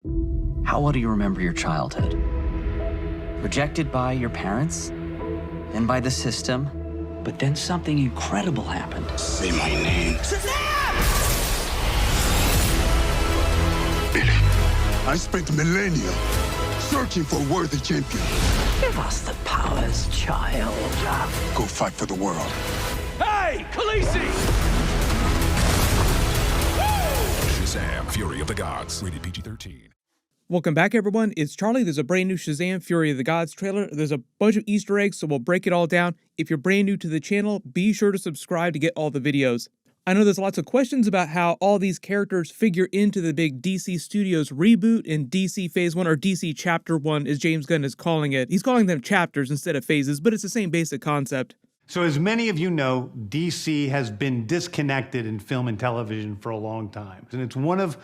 How well do you remember your childhood? Rejected by your parents, then by the system, but then something incredible happened. Say my name. Shazam! Billy. I spent millennia searching for a worthy champion. Give us the powers, child. Go fight for the world. Hey, Khaleesi! Shazam! Fury of the Gods. Rated PG-13. Welcome back, everyone. It's Charlie. There's a brand new Shazam! Fury of the Gods trailer. There's a bunch of Easter eggs, so we'll break it all down. If you're brand new to the channel, be sure to subscribe to get all the videos. I know there's lots of questions about how all these characters figure into the big DC Studios reboot in DC Phase 1, or DC Chapter 1, as James Gunn is calling it. He's calling them chapters instead of phases, but it's the same basic concept. So as many of you know, DC has been disconnected in film and television for a long time. And it's one of,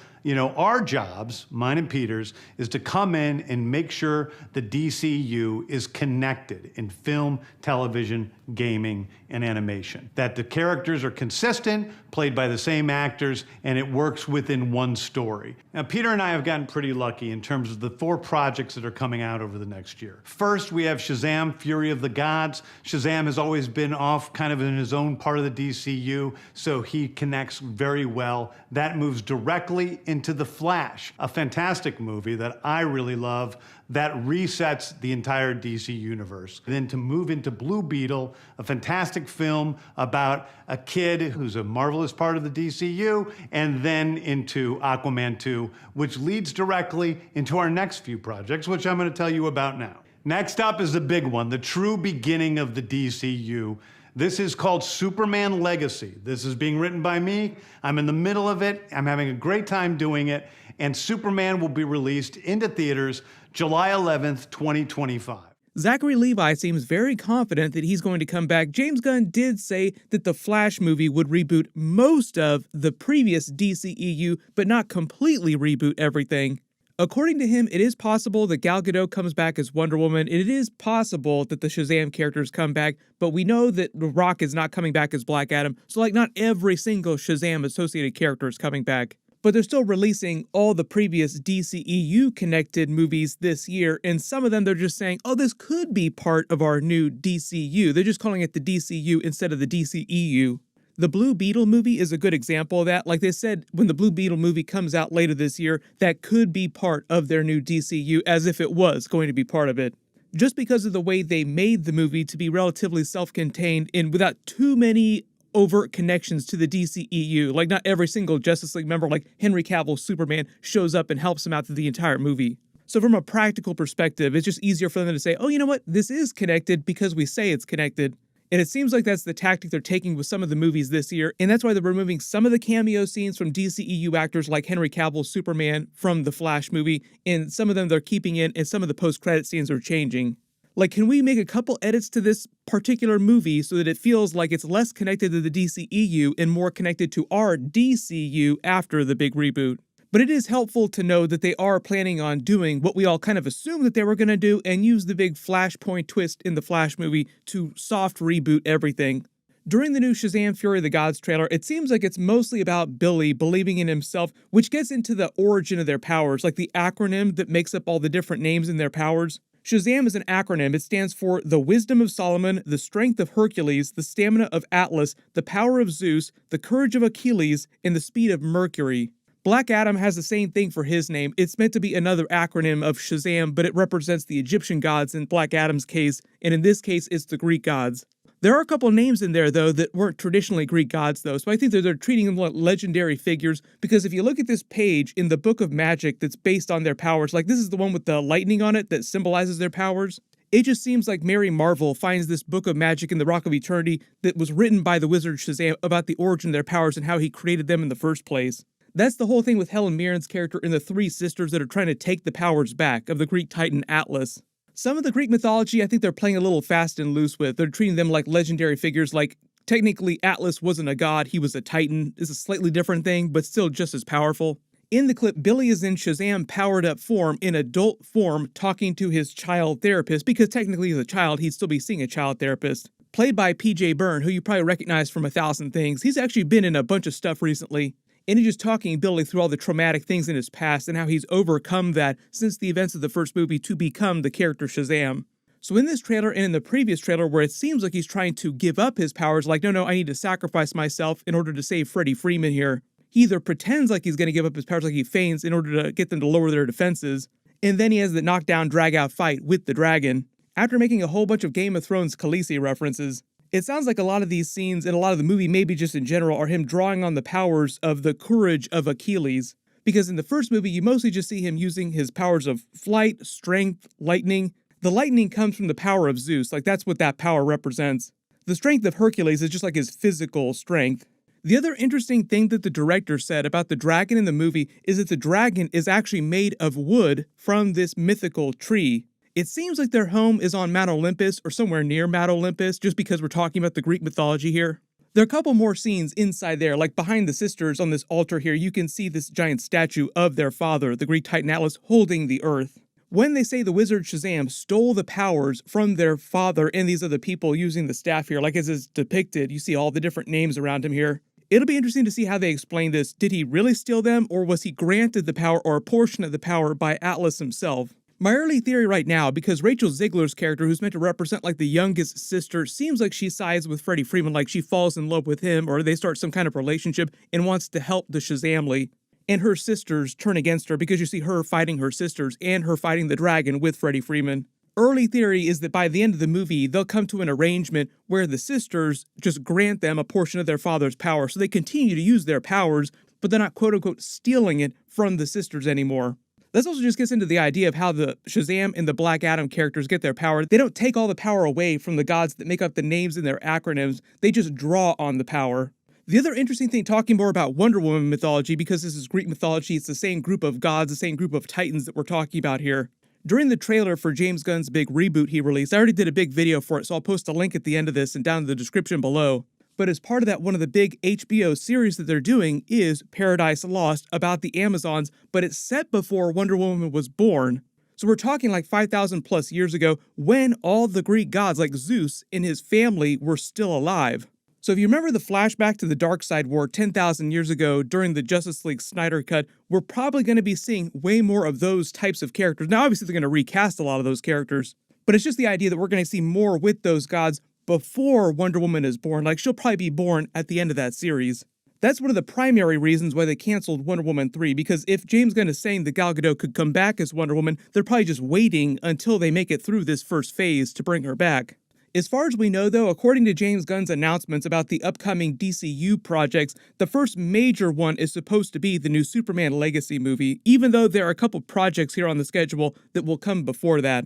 our jobs, mine and Peter's, is to come in and make sure the DCU is connected in film, television, gaming, and animation. That the characters are consistent, played by the same actors, and it works within one story. Now, Peter and I have gotten pretty lucky in terms of the 4 projects that are coming out over the next year. First, we have Shazam! Fury of the Gods. Shazam has always been off kind of in his own part of the DCU, so he connects very well. That moves directly into The Flash, a fantastic movie that I really love that resets the entire DC universe. Then to move into Blue Beetle, a fantastic film about a kid who's a marvelous part of the DCU, and then into Aquaman 2, which leads directly into our next few projects, which I'm going to tell you about now. Next up is the big one, the true beginning of the DCU. This is called Superman Legacy. This is being written by me. I'm in the middle of it. I'm having a great time doing it. And Superman will be released into theaters July 11th, 2025. Zachary Levi seems very confident that he's going to come back. James Gunn did say that the Flash movie would reboot most of the previous DCEU, but not completely reboot everything. According to him, it is possible that Gal Gadot comes back as Wonder Woman. It is possible that the Shazam characters come back, but we know that The Rock is not coming back as Black Adam, so not every single Shazam associated character is coming back. But they're still releasing all the previous DCEU connected movies this year, and some of them they're just saying, oh, this could be part of our new DCU. They're just calling it the DCU instead of the DCEU. The Blue Beetle movie is a good example of that. Like they said, when the Blue Beetle movie comes out later this year, that could be part of their new DCU, as if it was going to be part of it. Just because of the way they made the movie to be relatively self-contained and without too many overt connections to the DCEU. Like, not every single Justice League member, like Henry Cavill's Superman, shows up and helps him out through the entire movie. So from a practical perspective, it's just easier for them to say, oh, you know what, this is connected because we say it's connected. And it seems like that's the tactic they're taking with some of the movies this year, and that's why they're removing some of the cameo scenes from DCEU actors like Henry Cavill's Superman from the Flash movie, and some of them they're keeping in, and some of the post-credit scenes are changing. Like, can we make a couple edits to this particular movie so that it feels like it's less connected to the DCEU and more connected to our DCU after the big reboot? But it is helpful to know that they are planning on doing what we all kind of assumed that they were going to do and use the big Flashpoint twist in the Flash movie to soft reboot everything. During the new Shazam! Fury of the Gods trailer, it seems like it's mostly about Billy believing in himself, which gets into the origin of their powers, like the acronym that makes up all the different names in their powers. Shazam is an acronym. It stands for the wisdom of Solomon, the strength of Hercules, the stamina of Atlas, the power of Zeus, the courage of Achilles, and the speed of Mercury. Black Adam has the same thing for his name. It's meant to be another acronym of Shazam, but it represents the Egyptian gods in Black Adam's case, and in this case, it's the Greek gods. There are a couple names in there, though, that weren't traditionally Greek gods, though, so I think that they're treating them like legendary figures, because if you look at this page in the Book of Magic that's based on their powers, like this is the one with the lightning on it that symbolizes their powers, it just seems like Mary Marvel finds this Book of Magic in the Rock of Eternity that was written by the wizard Shazam about the origin of their powers and how he created them in the first place. That's the whole thing with Helen Mirren's character and the 3 sisters that are trying to take the powers back of the Greek titan Atlas. Some of the Greek mythology, I think they're playing a little fast and loose with. They're treating them like legendary figures, like technically Atlas wasn't a god, he was a titan. It's a slightly different thing, but still just as powerful. In the clip, Billy is in Shazam powered up form, in adult form, talking to his child therapist, because technically he's a child, he'd still be seeing a child therapist. Played by PJ Byrne, who you probably recognize from 1,000 Things. He's actually been in a bunch of stuff recently. And he's just talking, building through all the traumatic things in his past and how he's overcome that since the events of the first movie to become the character Shazam. So in this trailer and in the previous trailer where it seems like he's trying to give up his powers, like, no, I need to sacrifice myself in order to save Freddie Freeman here. He either pretends like he's going to give up his powers, like he feigns in order to get them to lower their defenses, and then he has the knockdown, drag-out fight with the dragon, after making a whole bunch of Game of Thrones Khaleesi references. It sounds like a lot of these scenes and a lot of the movie, maybe just in general, are him drawing on the powers of the courage of Achilles. Because in the first movie, you mostly just see him using his powers of flight, strength, lightning. The lightning comes from the power of Zeus, like that's what that power represents. The strength of Hercules is just like his physical strength. The other interesting thing that the director said about the dragon in the movie is that the dragon is actually made of wood from this mythical tree. It seems like their home is on Mount Olympus or somewhere near Mount Olympus, just because we're talking about the Greek mythology here. There are a couple more scenes inside there, like behind the sisters on this altar here, you can see this giant statue of their father, the Greek Titan Atlas, holding the earth. When they say the wizard Shazam stole the powers from their father and these other people using the staff here, like as is depicted, you see all the different names around him here. It'll be interesting to see how they explain this. Did he really steal them, or was he granted the power or a portion of the power by Atlas himself? My early theory right now, because Rachel Ziegler's character, who's meant to represent like the youngest sister, seems like she sides with Freddie Freeman, like she falls in love with him, or they start some kind of relationship and wants to help the Shazamly. And her sisters turn against her because you see her fighting her sisters and her fighting the dragon with Freddie Freeman. Early theory is that by the end of the movie, they'll come to an arrangement where the sisters just grant them a portion of their father's power, so they continue to use their powers, but they're not quote-unquote stealing it from the sisters anymore. This also just gets into the idea of how the Shazam and the Black Adam characters get their power. They don't take all the power away from the gods that make up the names in their acronyms, they just draw on the power. The other interesting thing, talking more about Wonder Woman mythology, because this is Greek mythology, it's the same group of gods, the same group of titans that we're talking about here. During the trailer for James Gunn's big reboot he released, I already did a big video for it, so I'll post a link at the end of this and down in the description below. But as part of that, one of the big HBO series that they're doing is Paradise Lost, about the Amazons, but it's set before Wonder Woman was born. So we're talking like 5,000 plus years ago, when all the Greek gods like Zeus and his family were still alive. So if you remember the flashback to the Darkseid War 10,000 years ago during the Justice League Snyder Cut, we're probably going to be seeing way more of those types of characters. Now obviously they're going to recast a lot of those characters, but it's just the idea that we're going to see more with those gods before Wonder Woman is born. Like she'll probably be born at the end of that series. That's one of the primary reasons why they canceled Wonder Woman 3, because if James Gunn is saying that Gal Gadot could come back as Wonder Woman, they're probably just waiting until they make it through this first phase to bring her back. As far as we know though, according to James Gunn's announcements about the upcoming DCU projects, the first major one is supposed to be the new Superman Legacy movie, even though there are a couple projects here on the schedule that will come before that.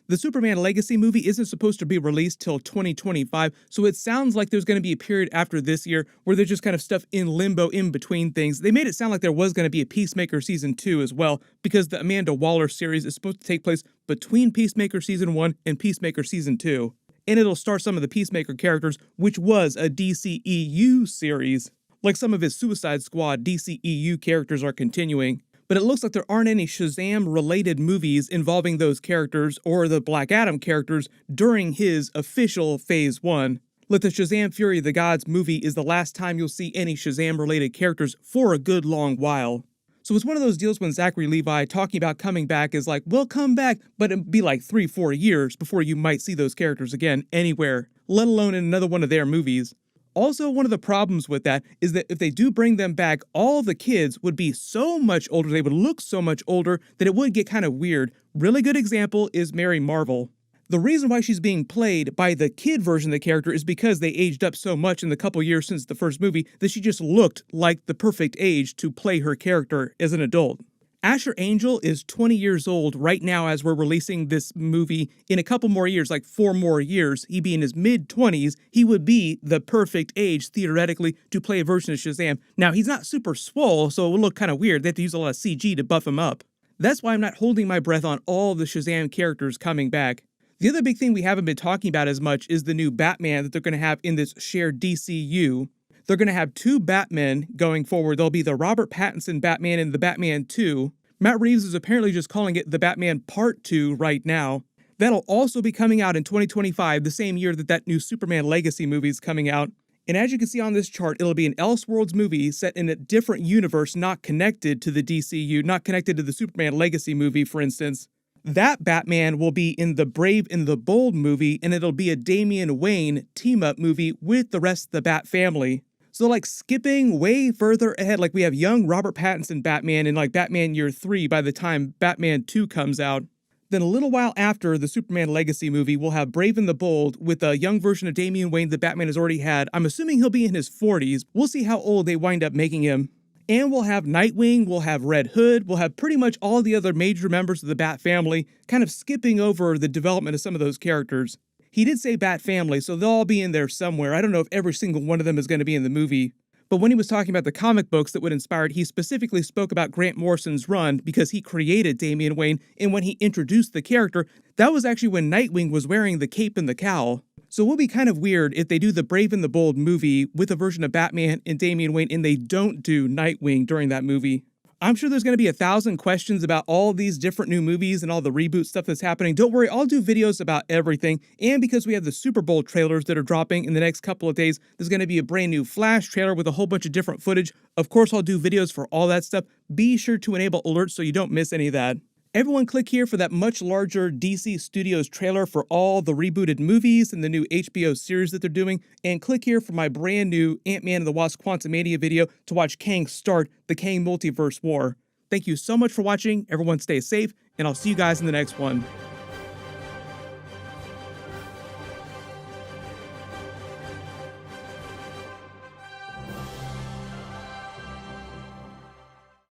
The Superman Legacy movie isn't supposed to be released till 2025, so it sounds like there's going to be a period after this year where there's just kind of stuff in limbo in between things. They made it sound like there was going to be a Peacemaker Season 2 as well, because the Amanda Waller series is supposed to take place between Peacemaker Season 1 and Peacemaker Season 2. And it'll star some of the Peacemaker characters, which was a DCEU series. Like some of his Suicide Squad DCEU characters are continuing. But it looks like there aren't any Shazam-related movies involving those characters or the Black Adam characters during his official Phase 1. Like the Shazam Fury of the Gods movie is the last time you'll see any Shazam-related characters for a good long while. So it's one of those deals when Zachary Levi talking about coming back is like, we'll come back, but it'll be like 3-4 years before you might see those characters again anywhere, let alone in another one of their movies. Also, one of the problems with that is that if they do bring them back, all the kids would be so much older, they would look so much older that it would get kind of weird. Really good example is Mary Marvel. The reason why she's being played by the kid version of the character is because they aged up so much in the couple years since the first movie that she just looked like the perfect age to play her character as an adult. Asher Angel is 20 years old right now as we're releasing this movie. In a couple more years, like 4 more years, he'd be in his mid-20s, he would be the perfect age, theoretically, to play a version of Shazam. Now, he's not super swole, so it would look kind of weird. They have to use a lot of CG to buff him up. That's why I'm not holding my breath on all the Shazam characters coming back. The other big thing we haven't been talking about as much is the new Batman that they're going to have in this shared DCU. They're going to have 2 Batmen going forward. There'll be the Robert Pattinson Batman and the Batman 2. Matt Reeves is apparently just calling it the Batman Part 2 right now. That'll also be coming out in 2025, the same year that new Superman Legacy movie is coming out. And as you can see on this chart, it'll be an Elseworlds movie set in a different universe not connected to the DCU, not connected to the Superman Legacy movie, for instance. That Batman will be in the Brave and the Bold movie, and it'll be a Damian Wayne team-up movie with the rest of the Bat family. So like skipping way further ahead, like we have young Robert Pattinson Batman in like Batman Year 3 by the time Batman 2 comes out. Then a little while after the Superman Legacy movie, we'll have Brave and the Bold with a young version of Damian Wayne that Batman has already had. I'm assuming he'll be in his 40s. We'll see how old they wind up making him. And we'll have Nightwing, we'll have Red Hood, we'll have pretty much all the other major members of the Bat family, kind of skipping over the development of some of those characters. He did say Bat family, so they'll all be in there somewhere. I don't know if every single one of them is going to be in the movie. But when he was talking about the comic books that would inspire it, he specifically spoke about Grant Morrison's run because he created Damian Wayne, and when he introduced the character, that was actually when Nightwing was wearing the cape and the cowl. So it will be kind of weird if they do the Brave and the Bold movie with a version of Batman and Damian Wayne and they don't do Nightwing during that movie. I'm sure there's going to be 1,000 questions about all these different new movies and all the reboot stuff that's happening. Don't worry, I'll do videos about everything. And because we have the Super Bowl trailers that are dropping in the next couple of days, there's going to be a brand new Flash trailer with a whole bunch of different footage. Of course, I'll do videos for all that stuff. Be sure to enable alerts so you don't miss any of that. Everyone click here for that much larger DC Studios trailer for all the rebooted movies and the new HBO series that they're doing, and click here for my brand new Ant-Man and the Wasp Quantumania video to watch Kang start the Kang Multiverse War. Thank you so much for watching, everyone stay safe, and I'll see you guys in the next one.